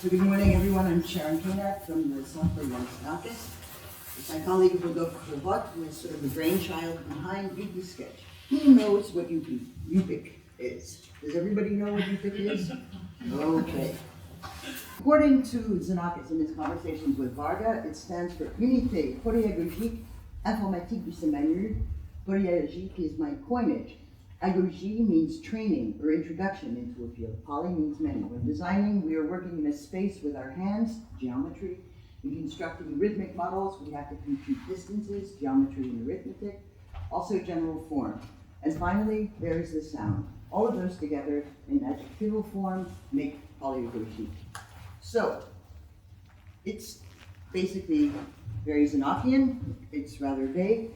So good morning, everyone. I'm Sharon Kanach from the Centre Organised. It's my colleague Rodolphe Bourotte, who is sort of the brainchild behind UPISKETCH. Who knows what UPIC is? Does everybody know what UPIC is? Okay. According to Xenakis in his conversations with Varga, it stands for Unité Pédagogique Informatique du Semanu. Pédagogique is my coinage. Agogie means training or introduction into a field. Poly means many. When designing, we are working in a space with our hands, geometry. In constructing rhythmic models, we have to compute distances, geometry and arithmetic, also general form. And finally, there is the sound. All of those together in adjectival form make polyagogique. So, it's basically very Xenakian, it's rather vague,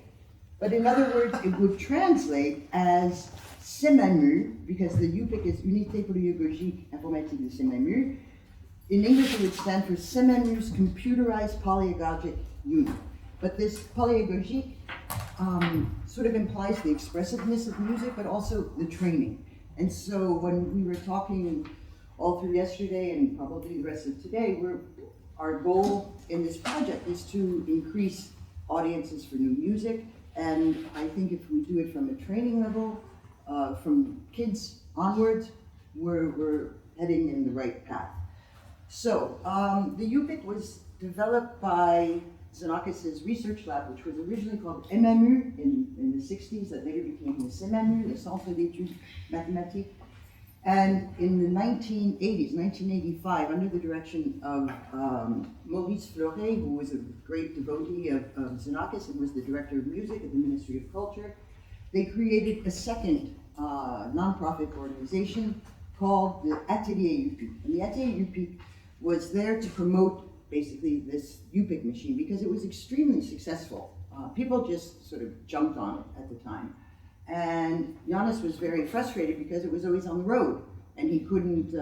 but in other words, it would translate as SEMAMU, because the UPIC is Unité Pédagogique Informatique du SEMAMU. In English, it would stand for SEMAMU's Computerized Polyagogic Unit. But this polyagogique sort of implies the expressiveness of music, but also the training. And so when we were talking all through yesterday and probably the rest of today, our goal in this project is to increase audiences for new music. And I think if we do it from a training level, from kids onwards, we're heading in the right path. So the UPIC was developed by Xenakis' research lab, which was originally called MMU in the 60s, that later became the CEMAMU, the Centre d'études mathématiques. And in the 1980s, 1985, under the direction of Maurice Fleuret, who was a great devotee of Xenakis and was the director of music at the Ministry of Culture, they created a second nonprofit organization called the Atelier UPIC. And the Atelier UPIC was there to promote basically this UPIC machine because it was extremely successful. People just sort of jumped on it at the time. And Yannis was very frustrated because it was always on the road and he couldn't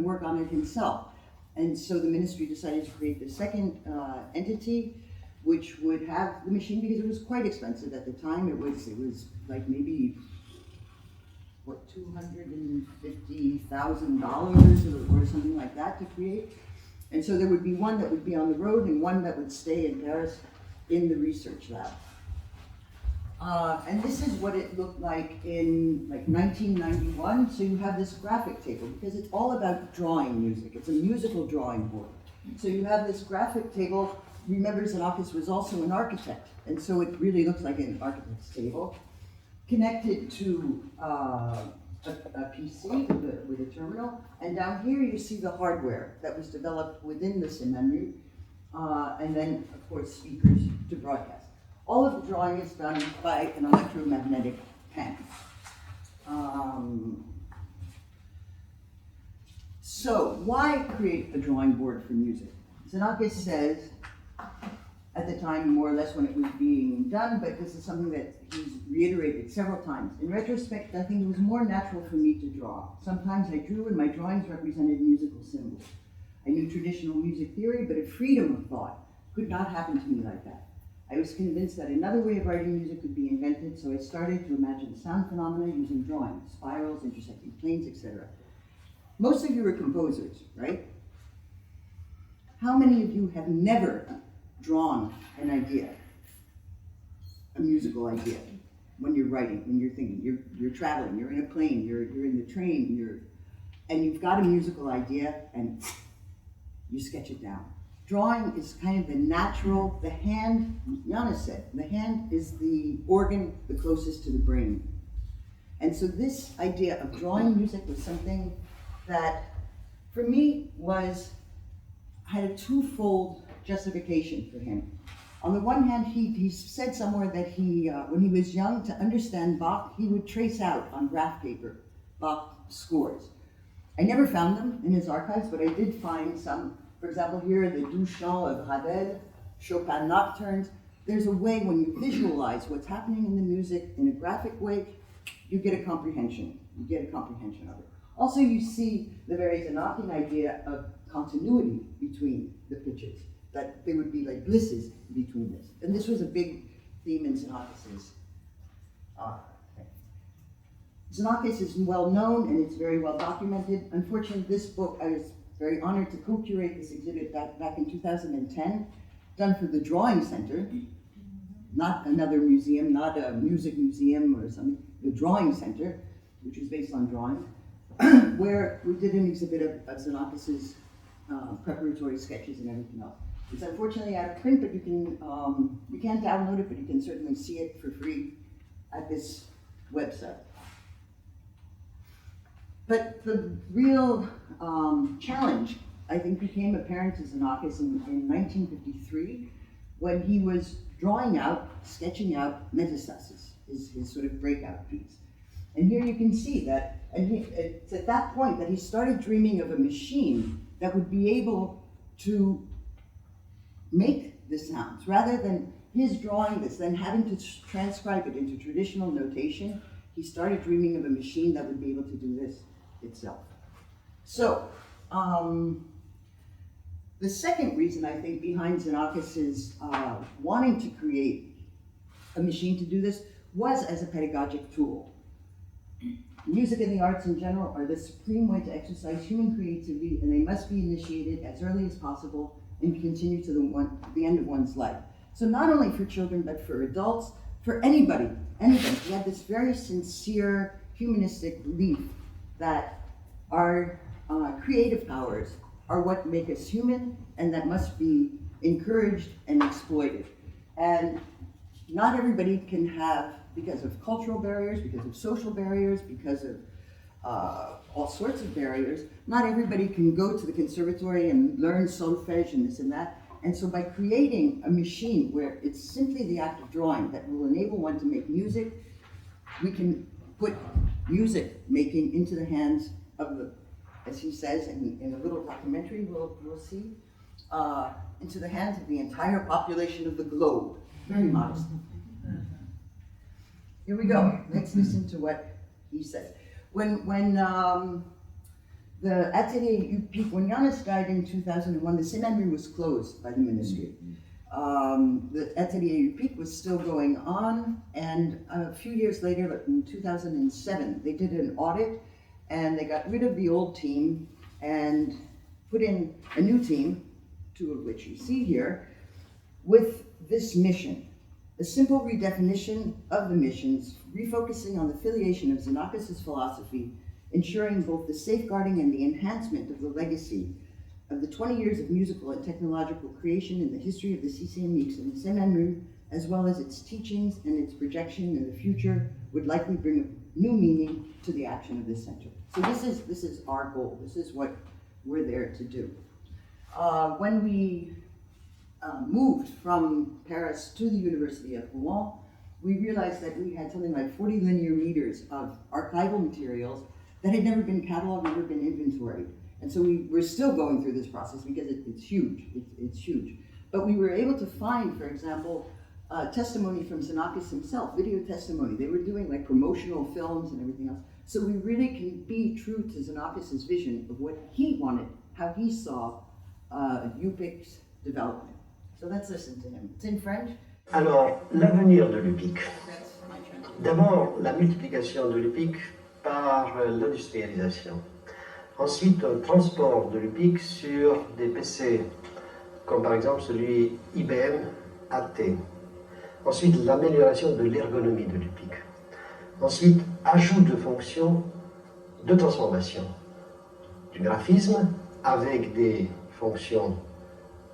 work on it himself. And so the ministry decided to create the second entity, which would have the machine because it was quite expensive at the time. It was like maybe what, $250,000 or something like that to create. And so there would be one that would be on the road and one that would stay in Paris in the research lab. And this is what it looked like in like 1991. So you have this graphic table because it's all about drawing music. It's a musical drawing board. So you have this graphic table. Remember, Xenakis was also an architect, and so it really looks like an architect's table, connected to a PC with a terminal. And down here you see the hardware that was developed within the SEMAMU, and then, of course, speakers to broadcast. All of the drawing is done by an electromagnetic pen. So why create a drawing board for music? Xenakis says, at the time, more or less when it was being done, but this is something that he's reiterated several times. In retrospect, I think it was more natural for me to draw. Sometimes I drew and my drawings represented musical symbols. I knew traditional music theory, but a freedom of thought could not happen to me like that. I was convinced that another way of writing music could be invented, so I started to imagine sound phenomena using drawings, spirals, intersecting planes, etc. Most of you are composers, right? How many of you have never drawn an idea, a musical idea, when you're writing, when you're thinking, you're traveling, you're in a plane, you're in the train, and you've got a musical idea and you sketch it down. Drawing is kind of the natural, the hand, Yannis said, the hand is the organ the closest to the brain. And so this idea of drawing music was something that, for me, had a twofold justification for him. On the one hand, he said somewhere that when he was young, to understand Bach, he would trace out on graph paper Bach scores. I never found them in his archives, but I did find some. For example, here, the Deux Chants of Ravel, Chopin Nocturnes. There's a way when you visualize what's happening in the music in a graphic way, you get a comprehension. You get a comprehension of it. Also, you see the very Xenakian idea of continuity between the pitches, that there would be like blisses between this. And this was a big theme in Xenakis' thing. Xenakis is well known and it's very well documented. Unfortunately, this book, I was very honored to co-curate this exhibit back in 2010, done for the Drawing Center, not another museum, not a music museum or something, the Drawing Center, which is based on drawing, where we did an exhibit of Xenakis's preparatory sketches and everything else. It's unfortunately out of print, but you can't download it, but you can certainly see it for free at this website. But the real challenge, I think, became apparent to Xenakis in 1953 when he was drawing out, sketching out Metastasis, his sort of breakout piece. And here you can see that, it's at that point that he started dreaming of a machine that would be able to make the sounds, rather than his drawing this, then having to transcribe it into traditional notation. He started dreaming of a machine that would be able to do this itself. So, the second reason I think behind Xenakis's wanting to create a machine to do this was as a pedagogic tool. Music and the arts in general are the supreme way to exercise human creativity, and they must be initiated as early as possible and continue to the end of one's life. So not only for children, but for adults, for anybody. He had this very sincere humanistic belief that our creative powers are what make us human, and that must be encouraged and exploited. And not everybody can have, because of cultural barriers, because of social barriers, because of all sorts of barriers, not everybody can go to the conservatory and learn solfege and this and that. And so by creating a machine where it's simply the act of drawing that will enable one to make music, we can put music making into the hands of the, as he says in a little documentary we'll see, into the hands of the entire population of the globe. Very modest. Here we go. Let's listen to what he says. When the Atelier UPIC, when Janis died in 2001, the seminary was closed by the ministry. The Atelier UPIC was still going on, and a few years later, in 2007, they did an audit, and they got rid of the old team and put in a new team, two of which you see here, with this mission. A simple redefinition of the missions, refocusing on the filiation of Xenakis's philosophy, ensuring both the safeguarding and the enhancement of the legacy of the 20 years of musical and technological creation in the history of the CCMX and the Seminary, as well as its teachings and its projection in the future, would likely bring a new meaning to the action of this center. So this is our goal. This is what we're there to do. When we moved from Paris to the University of Rouen, we realized that we had something like 40 linear meters of archival materials that had never been cataloged, never been inventoried. And so we're still going through this process because it's huge, it's huge. But we were able to find, for example, testimony from Xenakis himself, video testimony. They were doing like promotional films and everything else. So we really can be true to Xenakis's vision of what he wanted, how he saw UPIC's development. So let's listen to him. It's in French. Alors, l'avenir de l'UPIC. D'abord, la multiplication de l'UPIC par l'industrialisation. Ensuite, un transport de l'UPIC sur des PC, comme par exemple celui IBM AT. Ensuite, l'amélioration de l'ergonomie de l'UPIC. Ensuite, ajout de fonctions de transformation du graphisme avec des fonctions,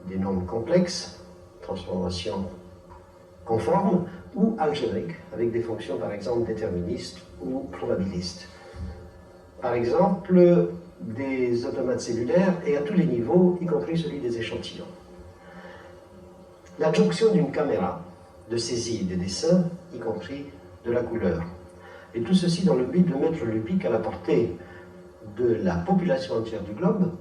des nombres complexes, transformation conforme ou algébrique, avec des fonctions par exemple déterministes ou probabilistes. Par exemple, des automates cellulaires et à tous les niveaux, y compris celui des échantillons. L'adjonction d'une caméra de saisie des dessins, y compris de la couleur. Et tout ceci dans le but de mettre l'UPIC à la portée de la population entière du globe,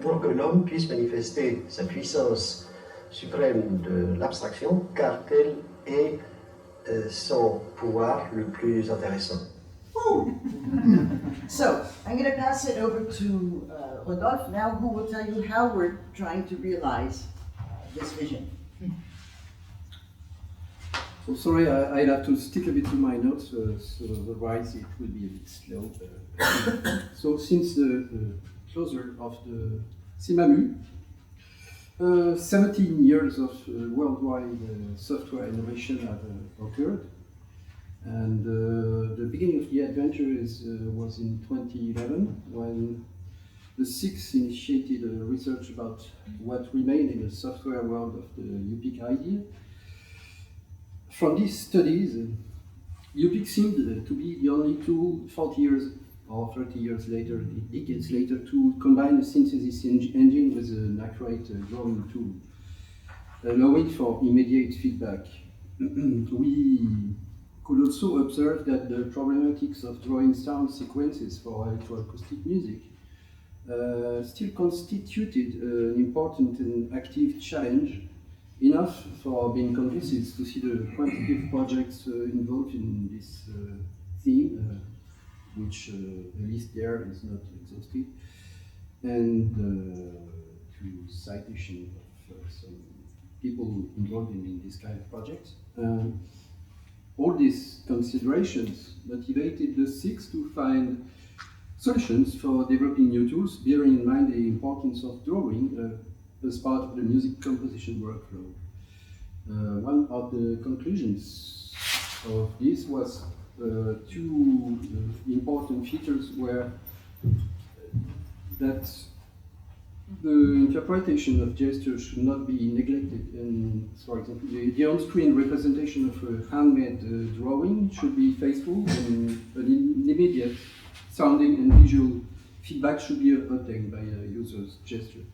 pour que l'homme puisse manifester sa puissance suprême de l'abstraction, car tel est son pouvoir le plus intéressant. So, I'm going to pass it over to Rodolphe now, who will tell you how we're trying to realize this vision. So sorry, I'll have to stick a bit to my notes, so otherwise it will be a bit slow. So since the closer of the CIMAMU. 17 years of worldwide software innovation have occurred, and the beginning of the adventure was in 2011 when the SIX initiated research about what remained in the software world of the UPIC idea. From these studies, UPIC seemed to be the only tool 40 years or 30 years later, decades later, to combine a synthesis engine with an accurate drawing tool, allowing for immediate feedback. We could also observe that the problematics of drawing sound sequences for electroacoustic music still constituted an important and active challenge, enough for being convinced to see the quantitative projects involved in this theme, which at least there is not exhausted, and to citation of some people involved in this kind of projects. All these considerations motivated the SIX to find solutions for developing new tools, bearing in mind the importance of drawing as part of the music composition workflow. One of the conclusions of this was two important features were that the interpretation of gestures should not be neglected, and for example, the on-screen representation of a handmade drawing should be faithful, and an immediate sounding and visual feedback should be obtained by a user's gesture.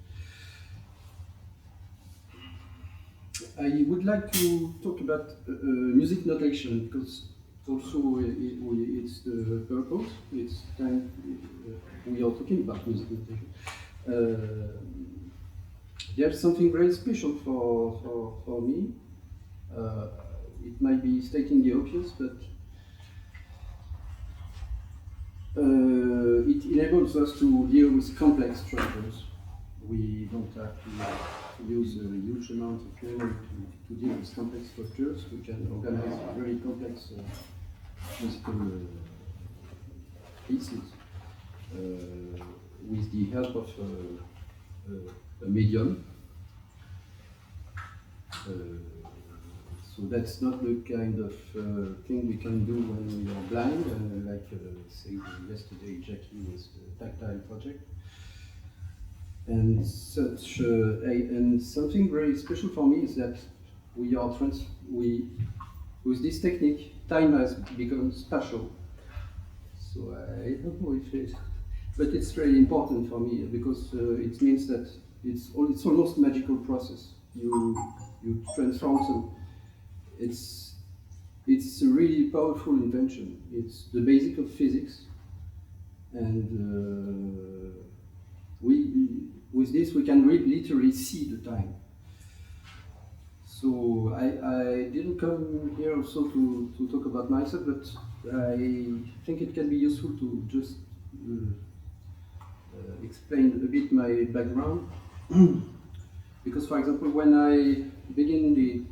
I would like to talk about music notation, because also it's the purpose. It's time we are talking about music notation. There's something very special for me. It might be stating the obvious, but it enables us to deal with complex structures. We don't have to use a huge amount of memory to deal with complex structures. We can organize very complex musical pieces with the help of a medium. So that's not the kind of thing we can do when we are blind, like say yesterday Jackie was the tactile project. And such and something very special for me is that with this technique, time has become spatial. So I don't know if it, but it's very important for me because it means that it's almost a magical process. You transform some. It's a really powerful invention. It's the basic of physics, and with this we can literally see the time. So I didn't come here also to talk about myself, but I think it can be useful to just explain a bit my background. Because, for example, when I began the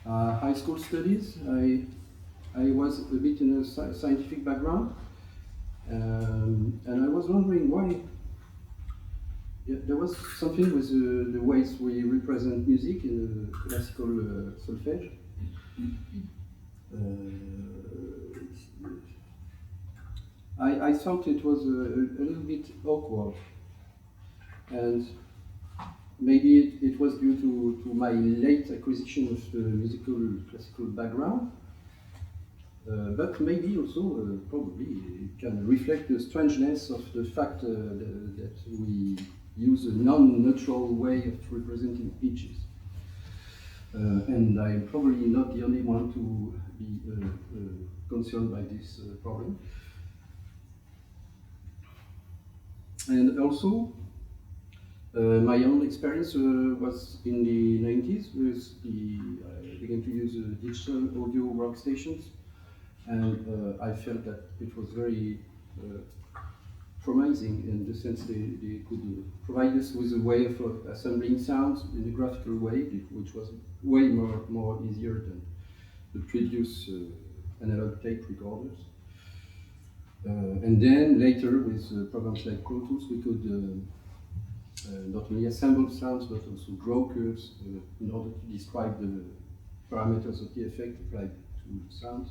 high school studies, I was a bit in a scientific background, and I was wondering why. Yeah, there was something with the ways we represent music in classical solfège. I thought it was a little bit awkward, and maybe it was due to my late acquisition of the classical background, but maybe also probably it can reflect the strangeness of the fact that we use a non-natural way of representing pitches. And I'm probably not the only one to be concerned by this problem. And also, my own experience was in the 90s with I began to use digital audio workstations, and I felt that it was very promising in the sense they could provide us with a way of assembling sounds in a graphical way, which was way more easier than the previous analog tape recorders. And then later, with programs like Pro Tools, we could not only assemble sounds but also draw curves in order to describe the parameters of the effect applied to sounds.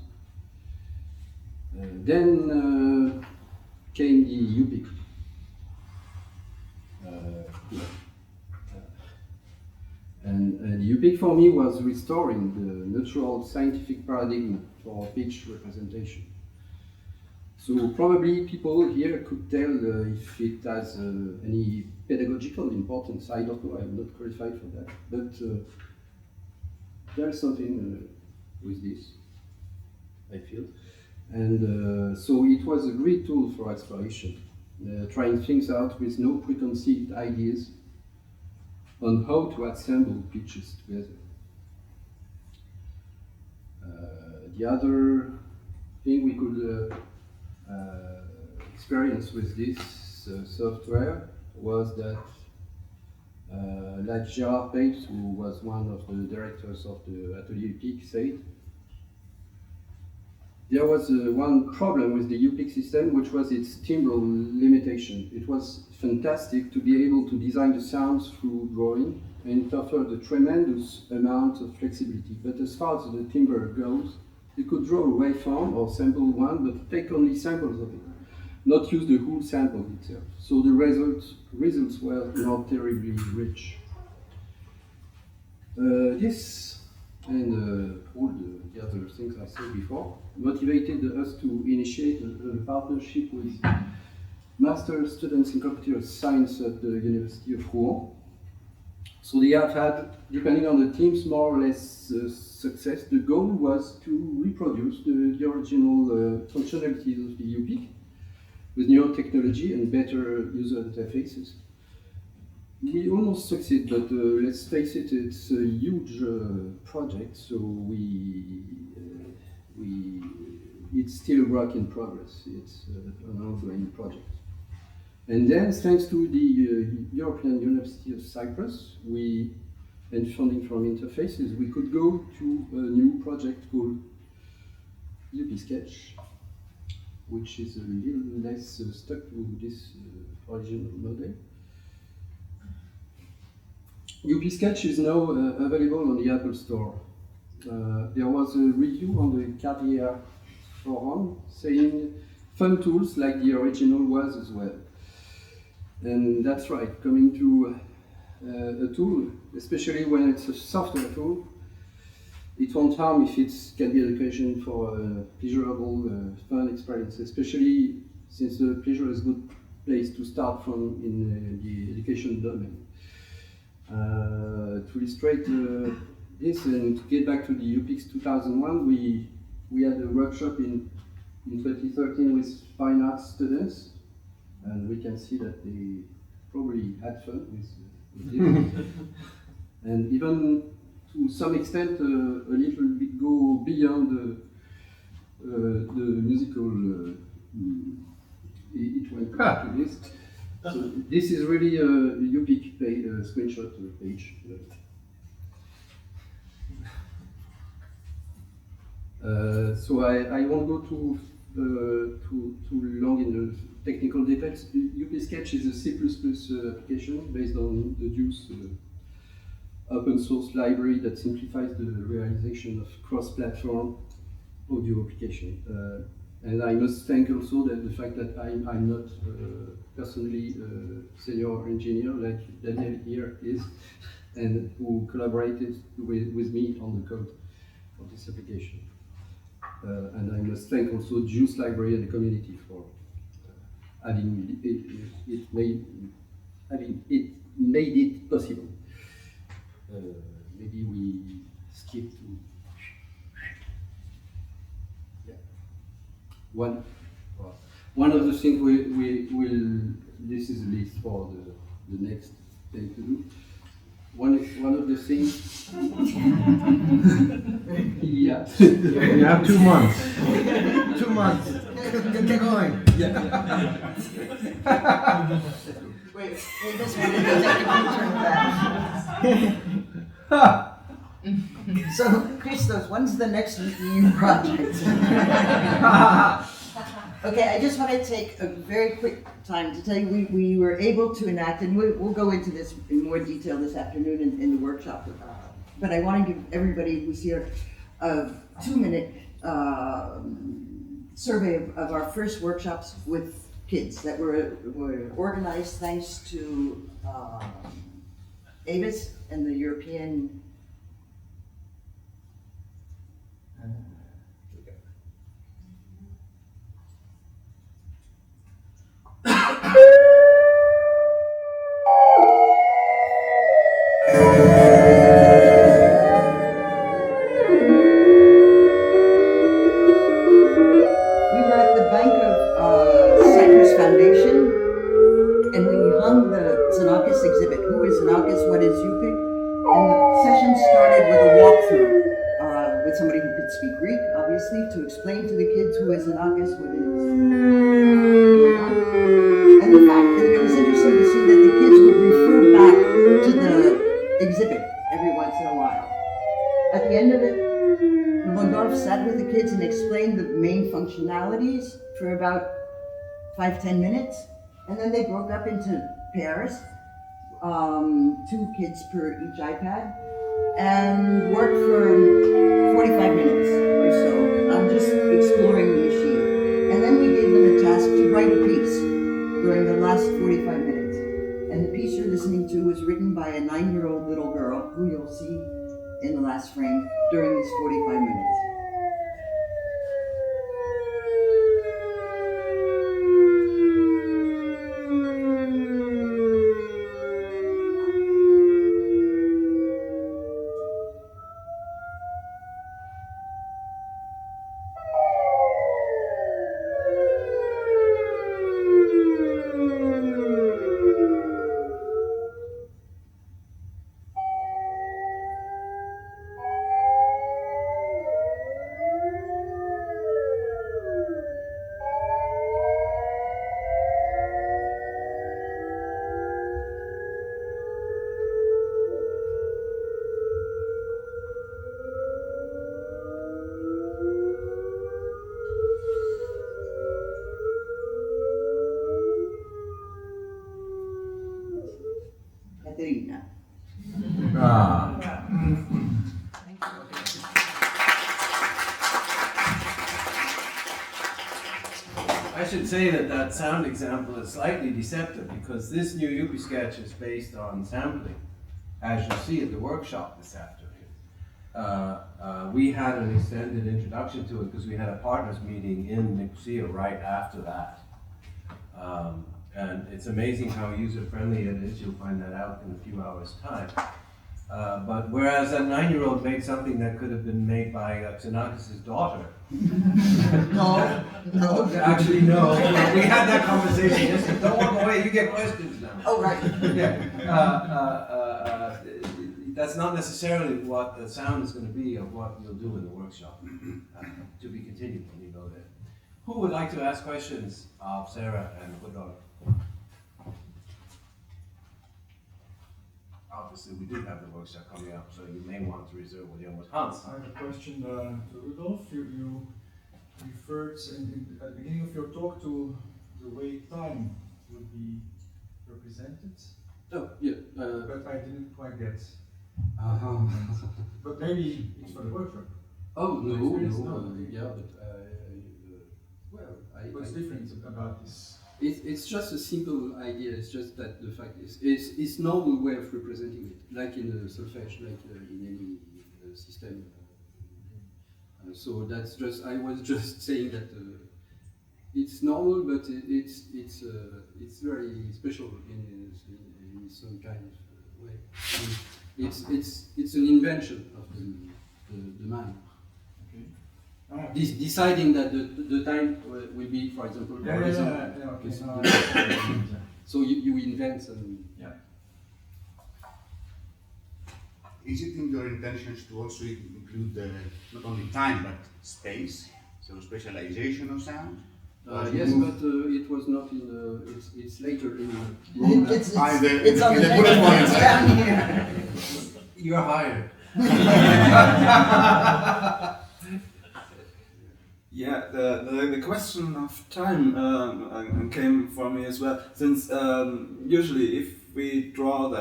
Then came the UPIC. And the UPIC for me was restoring the natural scientific paradigm for pitch representation. So probably people here could tell if it has any pedagogical importance. I don't know, I'm not qualified for that. But there's something with this, I feel. And so it was a great tool for exploration, trying things out with no preconceived ideas on how to assemble pitches together. The other thing we could experience with this software was that, like Gérard Pepys, who was one of the directors of the Atelier UPIC, said, there was one problem with the UPIC system, which was its timbral limitation. It was fantastic to be able to design the sounds through drawing, and it offered a tremendous amount of flexibility. But as far as the timbre goes, you could draw a waveform or sample one, but take only samples of it, not use the whole sample itself. So the results were not terribly rich. This and all the other things I said before motivated us to initiate a partnership with master students in computer science at the University of Rouen. So they have had, depending on the teams, more or less success. The goal was to reproduce the original functionalities of the UPIC with newer technology and better user interfaces. We almost succeed, but let's face it, it's a huge project, so it's still a work in progress. It's an ongoing project. And then, thanks to the European University of Cyprus, and funding from Interfaces, we could go to a new project called UPISKETCH, which is a little less stuck to this original model. UPISKETCH is now available on the Apple Store. There was a review on the Carrière forum saying fun tools like the original was as well. And that's right, coming to a tool, especially when it's a software tool, it won't harm if it can be an occasion for a pleasurable, fun experience, especially since the pleasure is a good place to start from in the education domain. To illustrate this and to get back to the UPIC 2001, we had a workshop in 2013 with fine arts students, and we can see that they probably had fun with this. And even to some extent, a little bit go beyond the musical. It went back to this. So this is really a UPIC screenshot page. So I won't go too long in the technical details. UPISKETCH is a C++ application based on the Deuce open source library that simplifies the realization of cross-platform audio application. And I must thank also the fact that I'm not personally a senior engineer like Daniel here is, and who collaborated with me on the code for this application. And I must thank also Juice Library and the community for having made it possible. Maybe we skip to one of the things we will. This is a list for the next thing to do. One of the things. Yeah. You have 2 months. 2 months. Get going. Yeah. Wait, this one is take a picture of that. So, Christos, when's the next new project? Okay, I just want to take a very quick time to tell you we were able to enact, and we'll go into this in more detail this afternoon in the workshop. But I want to give everybody who's here a 2-minute survey of our first workshops with kids that were organized thanks to ABIS and the European. What is UPIC? And the session started with a walkthrough with somebody who could speak Greek, obviously, to explain to the kids who is Xenakis, what is going on. And the fact that it was interesting to see that the kids would refer back to the exhibit every once in a while. At the end of it, Rodolphe sat with the kids and explained the main functionalities for about 5-10 minutes, and then they broke up into pairs. 2 kids per each iPad, and worked for 45 minutes or so on just exploring the machine. And then we gave them a task to write a piece during the last 45 minutes. And the piece you're listening to was written by a 9-year-old little girl, who you'll see in the last frame, during these 45 minutes. I should say that sound example is slightly deceptive because this new UPISKETCH is based on sampling, as you see at the workshop this afternoon. We had an extended introduction to it because we had a partners meeting in Nicosia right after that. And it's amazing how user-friendly it is. You'll find that out in a few hours' time. But whereas a 9-year-old made something that could have been made by Xenakis' daughter. No. Actually, no. We had that conversation yesterday. Don't walk away, you get questions now. Oh, right. Yeah. That's not necessarily what the sound is going to be of what you'll do in the workshop. To be continued when you go there. Who would like to ask questions of Sarah and Rodolphe? Obviously, we do have the workshop coming up, so you may want to reserve with Hans. I have a question to Rodolphe. You referred at the beginning of your talk to the way time would be represented. Oh, yeah. But I didn't quite get. But maybe it's for the workshop. Oh, no. Yeah, but What's different about this? It's just a simple idea. It's just that the fact is, it's normal way of representing it, like in a solfège, like in any system. So that's just. I was just saying that it's normal, but it's very special in some kind of way. It's an invention of the man. Deciding that the time will be, for example, so you invent some. Yeah. Is it in your intentions to also include not only time but space, so specialization of sound? Yes, but it was not in the. It's later in the. It's on the next page down here. You're hired. Yeah, the question of time came for me as well, since usually if we draw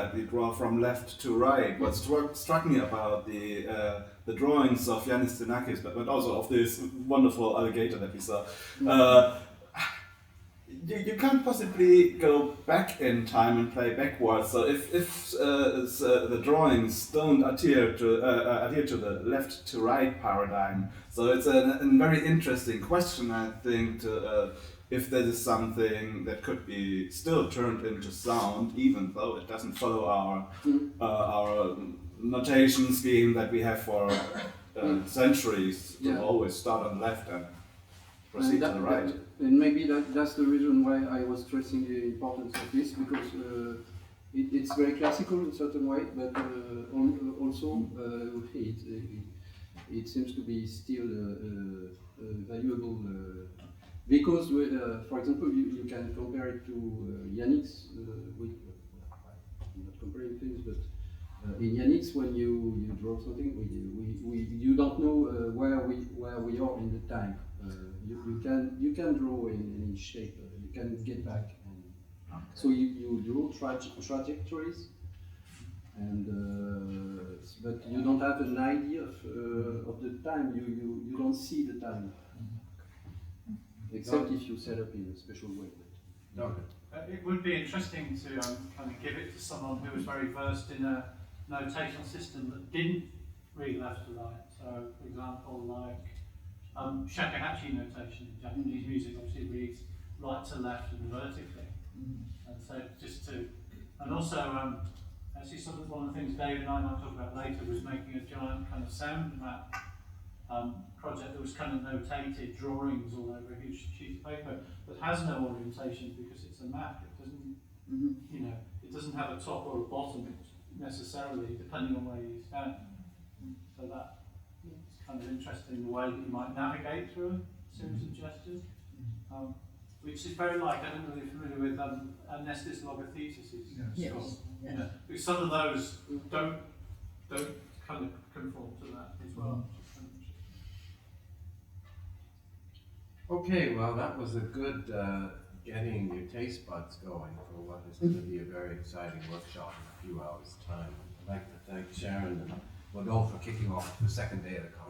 from left to right. What struck me about the drawings of Yanis Xenakis, but also of this wonderful alligator that we saw, you can't possibly go back in time and play backwards. So if the drawings don't adhere to the left to right paradigm, so it's a very interesting question, I think, to if that is something that could be still turned into sound, even though it doesn't follow our notation scheme that we have for centuries to always start on the left and proceed to the right. And maybe that's the reason why I was stressing the importance of this, because it's very classical in a certain way, but also it seems to be still valuable, because, for example, you can compare it to Yannick's, I'm not comparing things, but in Yannick's, when you draw something, you don't know where we are in the time. You can draw in any shape. You can get back, and so you draw trajectories, and but you don't have an idea of the time. You don't see the time, except if you set up in a special way. It would be interesting to kind of give it to someone who was very versed in a notation system that didn't read left to right. So, for example, like shakuhachi notation in Japanese music obviously reads right to left and vertically. And so and also actually sort of one of the things Dave and I might talk about later was making a giant kind of sound map project that was kind of notated drawings all over a huge sheet of paper that has no orientation because it's a map. It doesn't, it doesn't have a top or a bottom necessarily, depending on where you stand. So that it's kind of interesting the way that you might navigate through a series of gestures, which is very like, I don't know if you're familiar with Nestis logothesis. Yes. Because some of those don't kind of conform to that as well. Okay, well, that was a good getting your taste buds going for what is going to be a very exciting workshop in a few hours' time. I'd like to thank Sharon and Rodolphe for kicking off the second day of the conference.